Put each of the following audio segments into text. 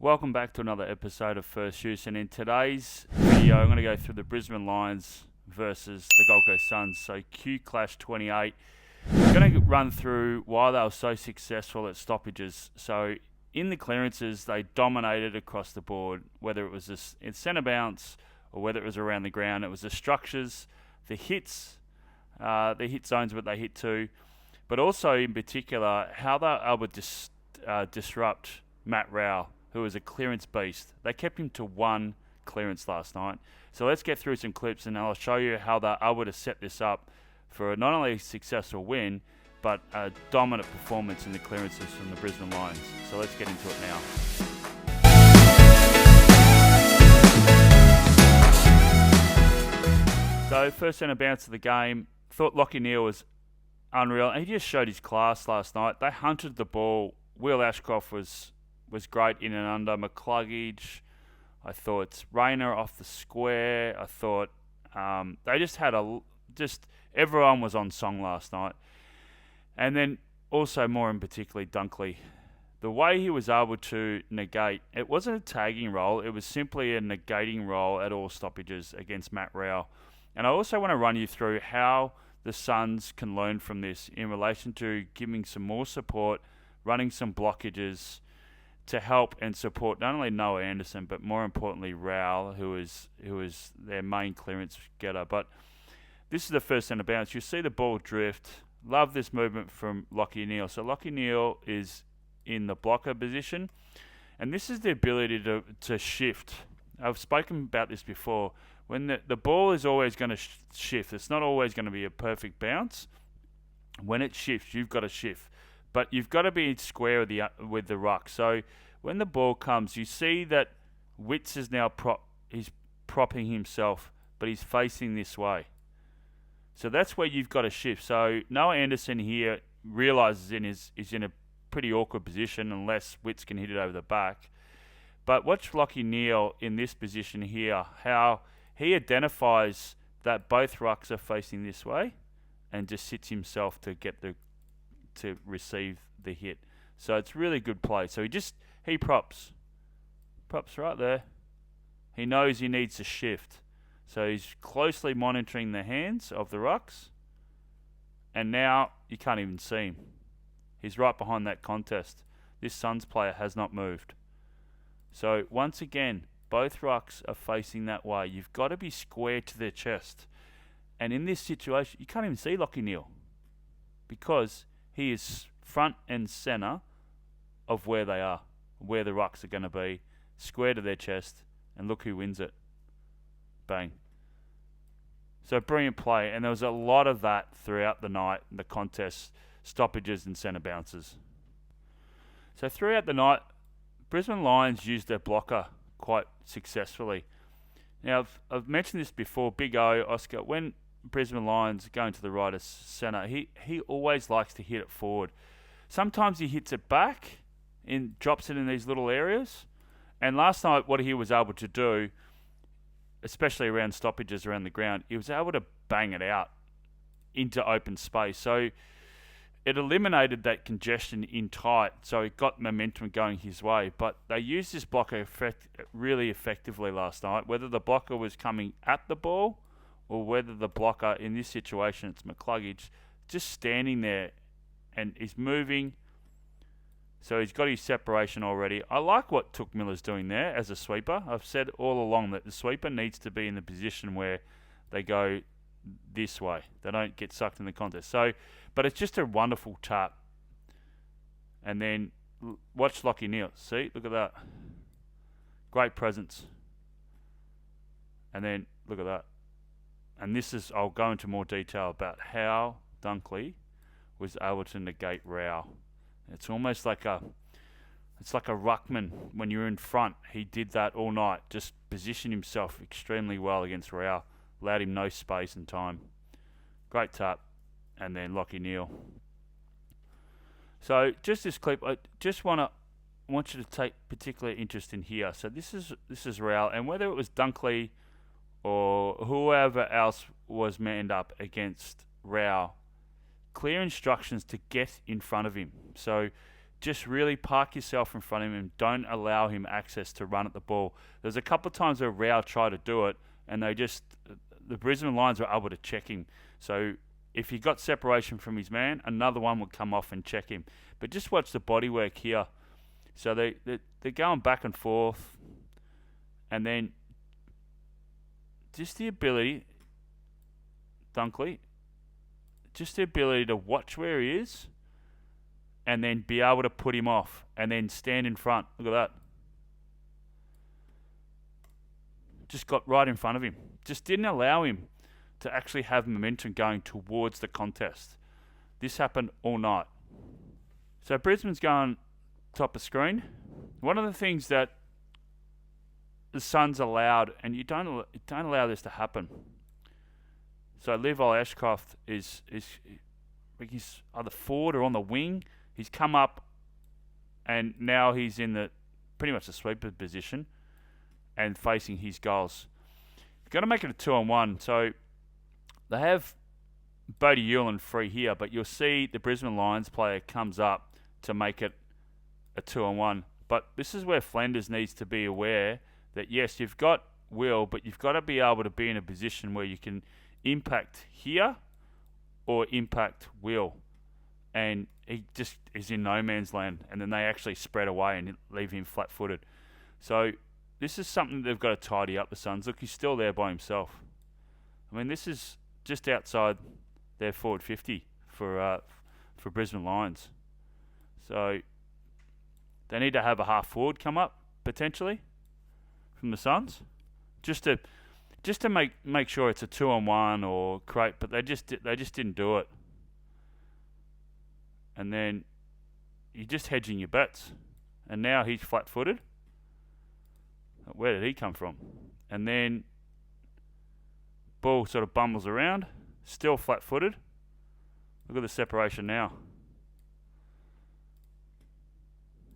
Welcome back to another episode of First Use, and in today's video I'm going to go through the Brisbane Lions versus the Gold Coast SUNS. So Q Clash 28. I'm going to run through why they were so successful at stoppages. So in the clearances they dominated across the board, whether it was in centre bounce or whether it was around the ground. It was the structures, the hits, the hit zones that they hit to, but also in particular how they were able to disrupt Matt Rowell, who was a clearance beast. They kept him to one clearance last night. So let's get through some clips and I'll show you how they're able to set this up for not only a successful win, but a dominant performance in the clearances from the Brisbane Lions. So let's get into it now. So first centre bounce of the game, thought Lachie Neale was unreal, and he just showed his class last night. They hunted the ball. Will Ashcroft was great in and under. McCluggage, I thought Rayner off the square. I thought they just had everyone was on song last night. And then also more in particularly Dunkley. The way he was able to negate, it wasn't a tagging role, it was simply a negating role at all stoppages against Matt Rowell. And I also want to run you through how the Suns can learn from this in relation to giving some more support, running some blockages to help and support not only Noah Anderson, but more importantly Rowell, who is their main clearance getter. But this is the first centre bounce. You see the ball drift. Love this movement from Lachie Neale. So Lachie Neale is in the blocker position, and this is the ability to shift. I've spoken about this before. When the ball is always going to shift, it's not always going to be a perfect bounce. When it shifts, you've got to shift. But you've got to be square with the ruck. So when the ball comes, you see that Witts is now he's propping himself, but he's facing this way. So that's where you've got to shift. So Noah Anderson here realises is in a pretty awkward position unless Witts can hit it over the back. But watch Lachie Neale in this position here, how he identifies that both rucks are facing this way and just sits himself to receive the hit. So it's really good play. So he props right there. He knows he needs to shift. So he's closely monitoring the hands of the rucks, and now you can't even see him. He's right behind that contest. This Suns player has not moved. So once again, both rucks are facing that way. You've got to be square to their chest. And in this situation, you can't even see Lachie Neale because he is front and centre of where they are, where the rucks are going to be, square to their chest, and look who wins it. Bang. So brilliant play, and there was a lot of that throughout the night, the contest, stoppages and centre bounces. So throughout the night, Brisbane Lions used their blocker quite successfully. Now, I've mentioned this before, Big O, Oscar, when Brisbane Lions go into the right of centre, he always likes to hit it forward. Sometimes he hits it back and drops it in these little areas. And last night, what he was able to do, especially around stoppages around the ground, he was able to bang it out into open space. So it eliminated that congestion in tight, so it got momentum going his way. But they used this blocker really effectively last night, whether the blocker was coming at the ball or whether the blocker, in this situation, it's McCluggage, just standing there and he's moving. So he's got his separation already. I like what Took Miller's doing there as a sweeper. I've said all along that the sweeper needs to be in the position where they go this way. They don't get sucked in the contest. So, but it's just a wonderful tap. And then watch Lachie Neale. See, look at that. Great presence. And then look at that. And I'll go into more detail about how Dunkley was able to negate Rowell. It's almost like a ruckman when you're in front. He did that all night. Just positioned himself extremely well against Rowell. Allowed him no space and time. Great tap. And then Lachie Neale. So just this clip, I just want you to take particular interest in here. So this is Rowell, and whether it was Dunkley or whoever else was manned up against Rowell, clear instructions to get in front of him. So just really park yourself in front of him and don't allow him access to run at the ball. There's a couple of times where Rao tried to do it, and the Brisbane Lions were able to check him. So if he got separation from his man, another one would come off and check him. But just watch the body work here. So they're going back and forth, and then just the ability, Dunkley, just the ability to watch where he is and then be able to put him off and then stand in front. Look at that. Just got right in front of him. Just didn't allow him to actually have momentum going towards the contest. This happened all night. So Brisbane's going top of screen. One of the things that the Suns allowed, and you don't allow this to happen. So Levi Ashcroft is he's either forward or on the wing. He's come up, and now he's in the pretty much the sweeper position and facing his goals. You've got to make it a 2-on-1. So they have Bodie Hewlin free here, but you'll see the Brisbane Lions player comes up to make it a 2-on-1. But this is where Flanders needs to be aware that, yes, you've got Will, but you've got to be able to be in a position where you can impact here or impact Will. And he just is in no man's land, and then they actually spread away and leave him flat-footed. So this is something they've got to tidy up, the Suns. Look, he's still there by himself. I mean, this is just outside their forward 50 for Brisbane Lions. So they need to have a half forward come up, potentially, from the Suns, just to make sure it's a 2-on-1 or create, but they just didn't do it. And then you're just hedging your bets. And now he's flat-footed. Where did he come from? And then ball sort of bumbles around, still flat-footed. Look at the separation now.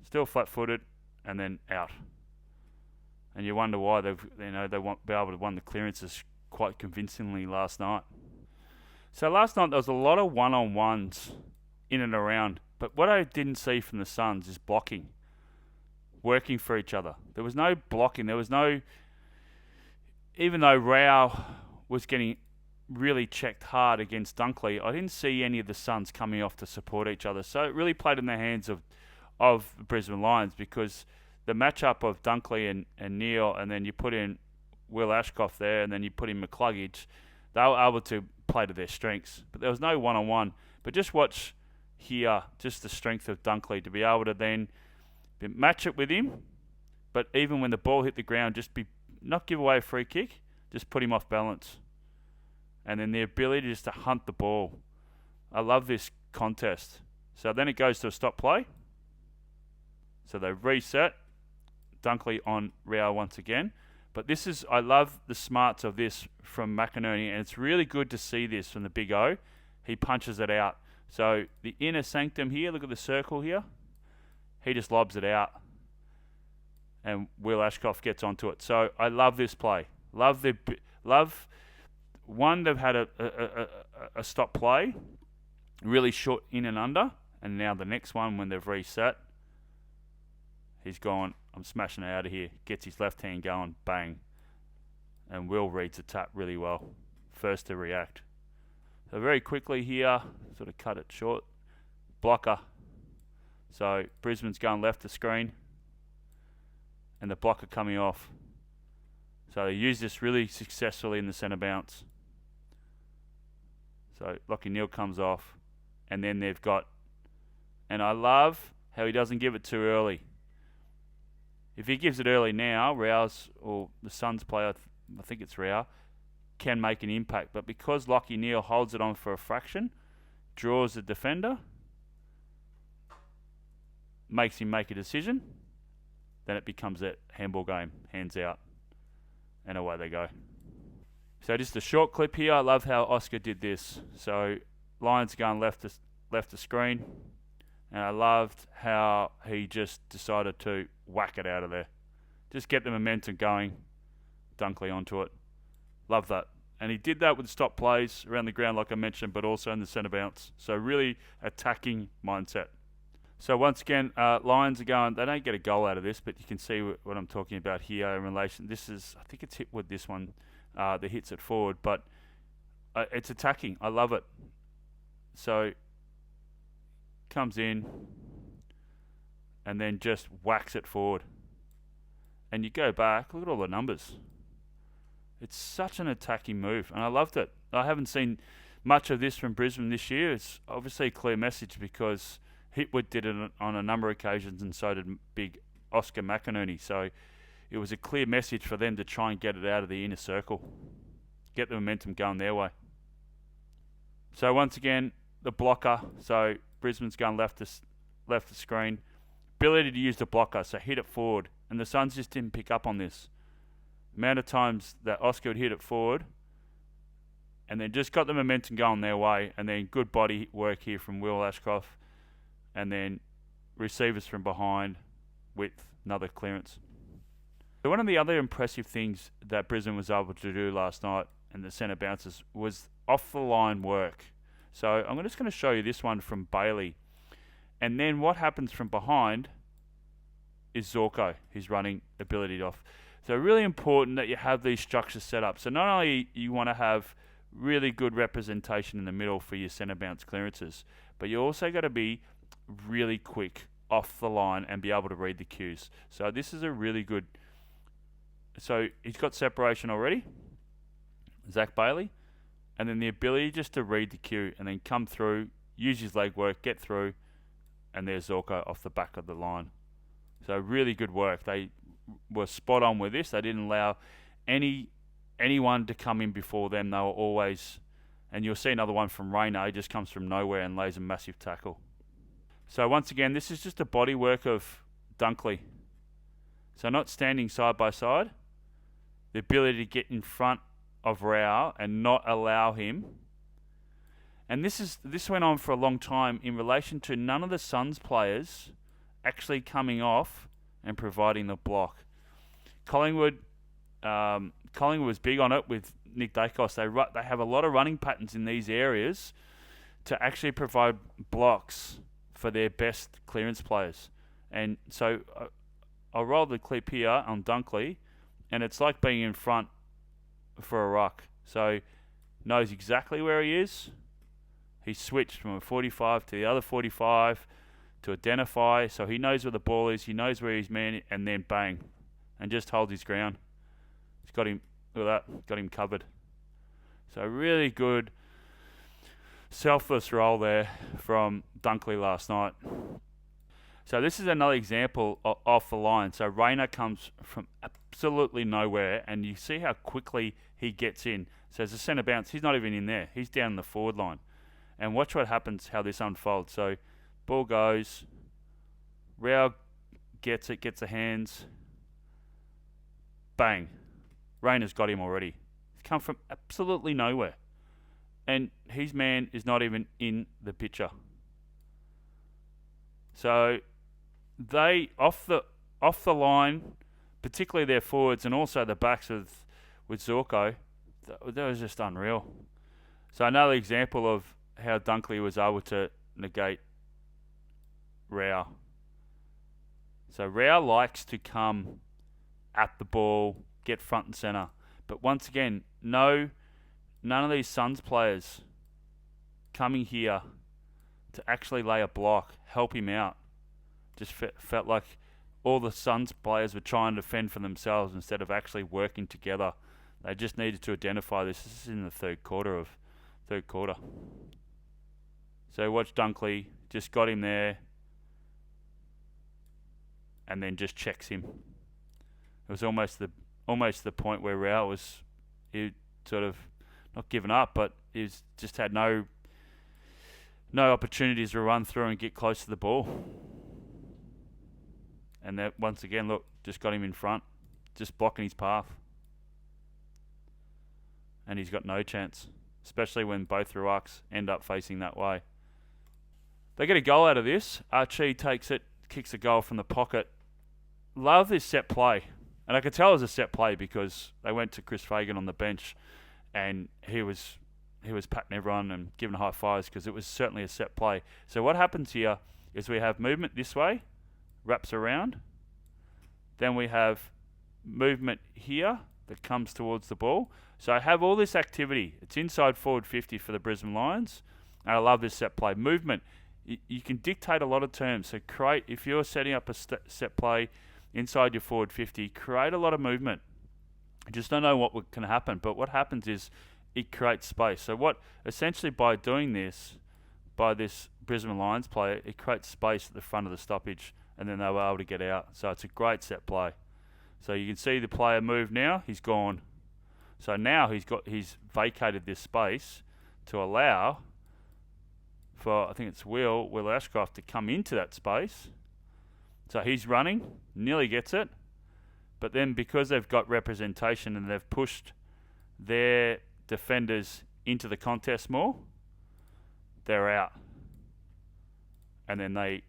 Still flat-footed, and then out. And you wonder why they won't be able to win the clearances quite convincingly last night. So last night there was a lot of one-on-ones in and around, but what I didn't see from the Suns is blocking, working for each other. There was no blocking. There was no, even though Rao was getting really checked hard against Dunkley, I didn't see any of the Suns coming off to support each other. So it really played in the hands of the Brisbane Lions, because the matchup of Dunkley and Neil, and then you put in Will Ashcroft there, and then you put in McCluggage, they were able to play to their strengths. But there was no one-on-one. But just watch here, just the strength of Dunkley to be able to then match it with him, but even when the ball hit the ground, not give away a free kick, just put him off balance. And then the ability just to hunt the ball. I love this contest. So then it goes to a stop play. So they reset. Dunkley on Rao once again. But I love the smarts of this from McInerney, and it's really good to see this from the Big O. He punches it out. So the inner sanctum here, look at the circle here. He just lobs it out. And Will Ashcroft gets onto it. So I love this play. Love one, they've had a stop play, really short in and under, and now the next one when they've reset, he's gone, I'm smashing it out of here. Gets his left hand going, bang. And Will reads the tap really well. First to react. So very quickly here, sort of cut it short. Blocker. So Brisbane's going left to screen. And the blocker coming off. So they use this really successfully in the centre bounce. So Lachie Neale comes off. And then they've got... And I love how he doesn't give it too early. If he gives it early now, Rao's, or the Suns player, I think it's Rao, can make an impact. But because Lachie Neale holds it on for a fraction, draws the defender, makes him make a decision, then it becomes a handball game, hands out, and away they go. So just a short clip here. I love how Oscar did this. So Lions going left to screen, and I loved how he just decided to whack it out of there. Just get the momentum going, Dunkley onto it. Love that. And he did that with stop plays around the ground, like I mentioned, but also in the centre bounce. So really attacking mindset. So once again, Lions are going. They don't get a goal out of this, but you can see what I'm talking about here in relation. This is, I think it's Hipwood. This one, the hits it forward, but it's attacking. I love it. So comes in and then just whacks it forward. And you go back, look at all the numbers. It's such an attacking move, and I loved it. I haven't seen much of this from Brisbane this year. It's obviously a clear message because Hipwood did it on a number of occasions, and so did big Oscar McInerney. So it was a clear message for them to try and get it out of the inner circle, get the momentum going their way. So once again, the blocker. So Brisbane's going left the screen. Ability to use the blocker, so hit it forward. And the Suns just didn't pick up on this. Amount of times that Oscar would hit it forward and then just got the momentum going their way, and then good body work here from Will Ashcroft, and then receivers from behind with another clearance. So one of the other impressive things that Brisbane was able to do last night and the centre bounces was off the line work. So I'm just going to show you this one from Bailey. And then what happens from behind is Zorko, who's running ability off. So really important that you have these structures set up. So not only you want to have really good representation in the middle for your centre bounce clearances, but you also got to be really quick off the line and be able to read the cues. So this is a really good... So he's got separation already, Zach Bailey, and then the ability just to read the cue and then come through, use his leg work, get through, and there's Zorko off the back of the line. So really good work. They were spot on with this. They didn't allow anyone to come in before them. They were always... And you'll see another one from Rayner. He just comes from nowhere and lays a massive tackle. So once again, this is just a body work of Dunkley. So not standing side by side. The ability to get in front of Rao and not allow him. And this went on for a long time in relation to none of the Suns players actually coming off and providing the block. Collingwood was big on it with Nick Dacos. They have a lot of running patterns in these areas to actually provide blocks for their best clearance players. And so I'll roll the clip here on Dunkley, and it's like being in front for a ruck. So knows exactly where he is. He switched from a 45 to the other 45 to identify, so he knows where the ball is, he knows where he's man, and then bang, and just holds his ground. He's got him, look at that, got him covered. So really good, selfless role there from Dunkley last night. So this is another example off the line. So Rayner comes from absolutely nowhere, and you see how quickly he gets in. So as a centre bounce, he's not even in there. He's down the forward line. And watch what happens, how this unfolds. So ball goes, Rao gets it, gets the hands, bang. Rayner's got him already. He's come from absolutely nowhere. And his man is not even in the picture. So they, off the line, particularly their forwards and also the backs with Zorko, that was just unreal. So another example of how Dunkley was able to negate Rao. So Rao likes to come at the ball, get front and centre. But once again, none of these Suns players coming here to actually lay a block, help him out. Just felt like all the Suns players were trying to fend for themselves instead of actually working together. They just needed to identify this. This is in the third quarter. So watch Dunkley, just got him there and then just checks him. It was almost the point where Rao he sort of not given up, but he's just had no opportunities to run through and get close to the ball. And that once again, look, just got him in front, just blocking his path. And he's got no chance, especially when both rucks end up facing that way. They get a goal out of this. Archie takes it, kicks a goal from the pocket. Love this set play. And I could tell it was a set play because they went to Chris Fagan on the bench and he was patting everyone and giving high fives because it was certainly a set play. So what happens here is we have movement this way, wraps around. Then we have movement here that comes towards the ball. So I have all this activity. It's inside forward 50 for the Brisbane Lions. And I love this set play. Movement, you can dictate a lot of terms. So create, if you're setting up a set play inside your forward 50, create a lot of movement. I just don't know what can happen. But what happens is it creates space. So what, essentially by doing this, by this Brisbane Lions player, it creates space at the front of the stoppage, and then they were able to get out. So it's a great set play. So you can see the player move now. He's gone. So now he's vacated this space to allow for, I think it's Will Ashcroft to come into that space. So he's running, nearly gets it. But then because they've got representation and they've pushed their defenders into the contest more, they're out. And then they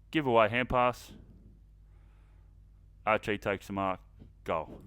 give away hand pass. Archie takes the mark. Goal.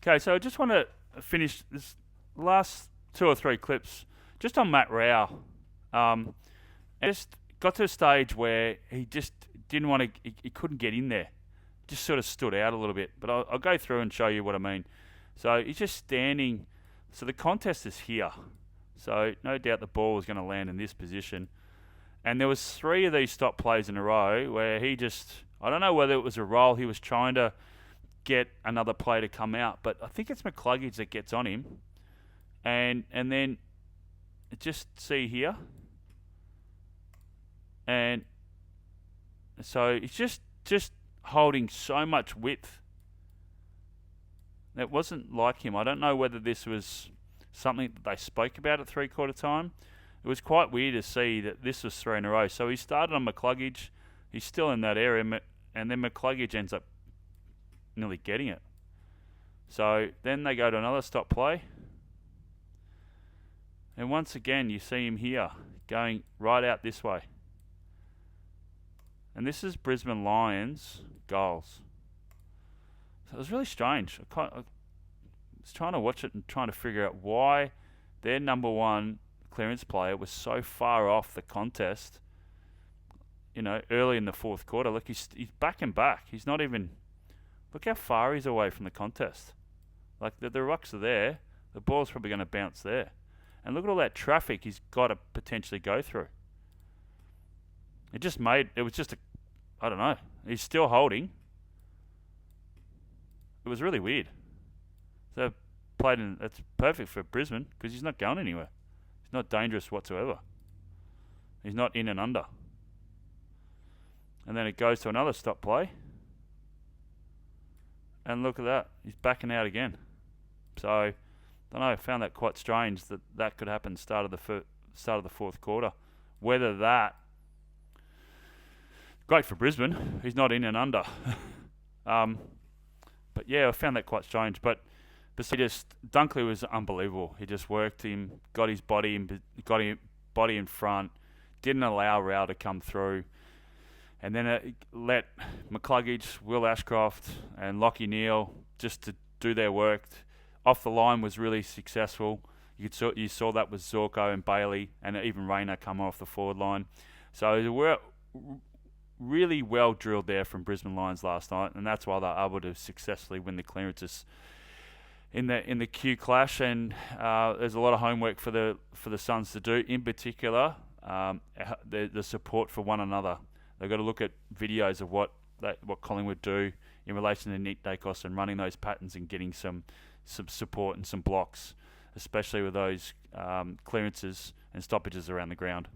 Okay, so I just want to finish this last 2 or 3 clips just on Matt Rao. Just got to a stage where he just didn't want to, he couldn't get in there. Just sort of stood out a little bit. But I'll go through and show you what I mean. So he's just standing. So the contest is here. So no doubt the ball is going to land in this position. And there was 3 of these stop plays in a row where he just, I don't know whether it was a roll, he was trying to get another play to come out, but I think it's McCluggage that gets on him. And then just see here. And so he's just holding so much width. It wasn't like him. I don't know whether this was something that they spoke about at 3/4 time. It was quite weird to see that this was 3 in a row. So he started on McCluggage. He's still in that area, and then McCluggage ends up nearly getting it. So then they go to another stop play. And once again, you see him here going right out this way. And this is Brisbane Lions goals. So it was really strange. I was trying to watch it and trying to figure out why their number 1 clearance player was so far off the contest, early in the 4th quarter. Look, he's back and back. He's not even, look how far he's away from the contest. Like, the rucks are there. The ball's probably going to bounce there. And look at all that traffic he's got to potentially go through. It was just I don't know. He's still holding. It was really weird. So that's perfect for Brisbane because he's not going anywhere. He's not dangerous whatsoever. He's not in and under. And then it goes to another stop play. And look at that. He's backing out again. So, I don't know. I found that quite strange that could happen start of the 4th quarter. Whether that... Great for Brisbane. He's not in and under. But yeah, I found that quite strange. But Dunkley was unbelievable. He just worked him, got his body in front, didn't allow Rao to come through, and then let McCluggage, Will Ashcroft, and Lachie Neale just to do their work. Off the line was really successful. You saw that with Zorko and Bailey, and even Rayner come off the forward line. So we're really well drilled there from Brisbane Lions last night, and that's why they're able to successfully win the clearances in the Q clash. And there's a lot of homework for the SUNS to do. In particular, the support for one another. They've got to look at videos of what Collingwood do in relation to Nick Dacos and running those patterns and getting some support and some blocks, especially with those clearances and stoppages around the ground.